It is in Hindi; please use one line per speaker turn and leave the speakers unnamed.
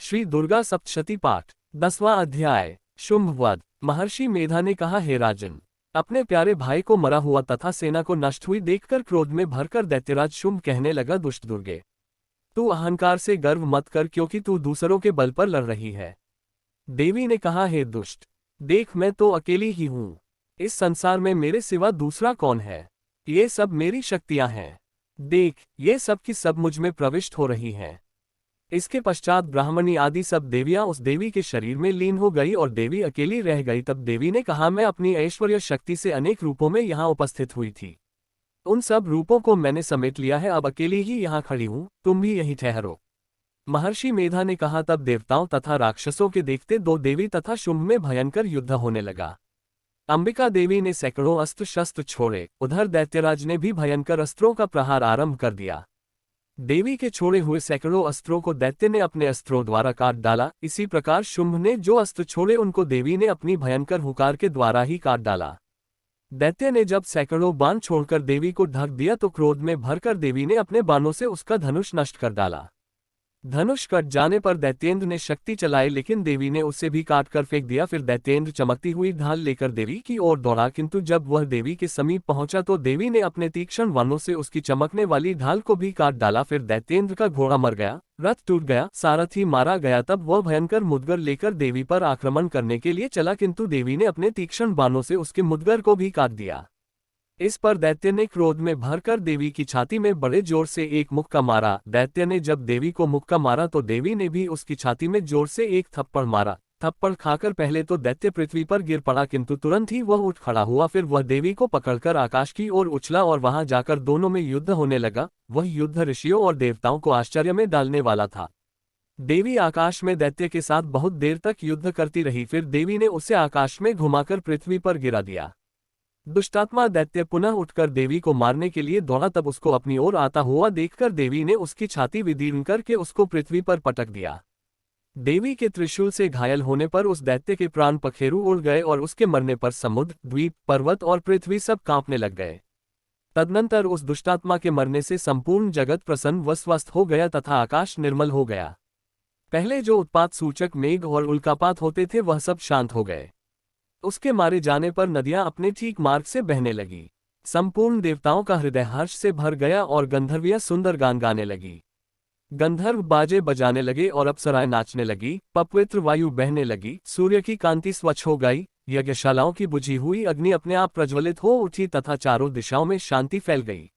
श्री दुर्गा सप्तशती पाठ 10वां अध्याय। शुंभवध। महर्षि मेधा ने कहा, हे राजन, अपने प्यारे भाई को मरा हुआ तथा सेना को नष्ट हुई देखकर क्रोध में भरकर दैत्यराज शुंभ कहने लगा, दुष्ट दुर्गे, तू अहंकार से गर्व मत कर, क्योंकि तू दूसरों के बल पर लड़ रही है। देवी ने कहा, हे दुष्ट, देख मैं तो अकेली ही हूँ। इस संसार में मेरे सिवा दूसरा कौन है? ये सब मेरी शक्तियां हैं। देख, ये सब की सब मुझ में प्रविष्ट हो रही हैं। इसके पश्चात ब्राह्मणी आदि सब देवियां उस देवी के शरीर में लीन हो गई और देवी अकेली रह गई। तब देवी ने कहा, मैं अपनी ऐश्वर्य शक्ति से अनेक रूपों में यहाँ उपस्थित हुई थी। उन सब रूपों को मैंने समेट लिया है, अब अकेली ही यहाँ खड़ी हूँ, तुम भी यहीं ठहरो। महर्षि मेधा ने कहा, तब देवताओं तथा राक्षसों के देखते दो देवी तथा शुंभ में भयंकर युद्ध होने लगा। अंबिका देवी ने सैकड़ों अस्त्र शस्त्र छोड़े, उधर दैत्यराज ने भी भयंकर अस्त्रों का प्रहार आरंभ कर दिया। देवी के छोड़े हुए सैकड़ों अस्त्रों को दैत्य ने अपने अस्त्रों द्वारा काट डाला। इसी प्रकार शुंभ ने जो अस्त्र छोड़े उनको देवी ने अपनी भयंकर हुंकार के द्वारा ही काट डाला। दैत्य ने जब सैकड़ों बाण छोड़कर देवी को ढक दिया तो क्रोध में भरकर देवी ने अपने बाणों से उसका धनुष नष्ट कर डाला। धनुष कट जाने पर दैत्येंद्र ने शक्ति चलाई, लेकिन देवी ने उसे भी काट कर फेंक दिया। फिर दैत्येंद्र चमकती हुई ढाल लेकर देवी की ओर दौड़ा, किंतु जब वह देवी के समीप पहुंचा तो देवी ने अपने तीक्ष्ण बाणों से उसकी चमकने वाली ढाल को भी काट डाला। फिर दैत्येंद्र का घोड़ा मर गया, रथ टूट गया, सारथी मारा गया। तब वह भयंकर मुदगर लेकर देवी पर आक्रमण करने के लिए चला, किंतु देवी ने अपने तीक्ष्ण बाणों से उसके मुदगर को भी काट दिया। इस पर दैत्य ने क्रोध में भरकर देवी की छाती में बड़े जोर से एक मुक्का मारा। दैत्य ने जब देवी को मुक्का मारा तो देवी ने भी उसकी छाती में जोर से एक थप्पड़ मारा। थप्पड़ खाकर पहले तो दैत्य पृथ्वी पर गिर पड़ा, किंतु तुरंत ही वह उठ खड़ा हुआ। फिर वह देवी को पकड़कर आकाश की ओर उछला और वहां जाकर दोनों में युद्ध होने लगा। वह युद्ध ऋषियों और देवताओं को आश्चर्य में डालने वाला था। देवी आकाश में दैत्य के साथ बहुत देर तक युद्ध करती रही। फिर देवी ने उसे आकाश में घुमाकर पृथ्वी पर गिरा दिया। दुष्टात्मा दैत्य पुनः उठकर देवी को मारने के लिए दौड़ा। तब उसको अपनी ओर आता हुआ देखकर देवी ने उसकी छाती विदीर्ण करके उसको पृथ्वी पर पटक दिया। देवी के त्रिशूल से घायल होने पर उस दैत्य के प्राण पखेरु उड़ गए और उसके मरने पर समुद्र, द्वीप, पर्वत और पृथ्वी सब कांपने लग गए। तदनंतर उस दुष्टात्मा के मरने से संपूर्ण जगत प्रसन्न व स्वस्थ हो गया तथा आकाश निर्मल हो गया। पहले जो उत्पात सूचक मेघ और उल्कापात होते थे वह सब शांत हो गए। उसके मारे जाने पर नदियां अपने ठीक मार्ग से बहने लगी। संपूर्ण देवताओं का हृदय हर्ष से भर गया और गंधर्वियां सुंदर गान गाने लगी। गंधर्व बाजे बजाने लगे और अप्सराएं नाचने लगी। पवित्र वायु बहने लगी। सूर्य की कांति स्वच्छ हो गई। यज्ञशालाओं की बुझी हुई अग्नि अपने आप प्रज्वलित हो उठी तथा चारों दिशाओं में शांति फैल गई।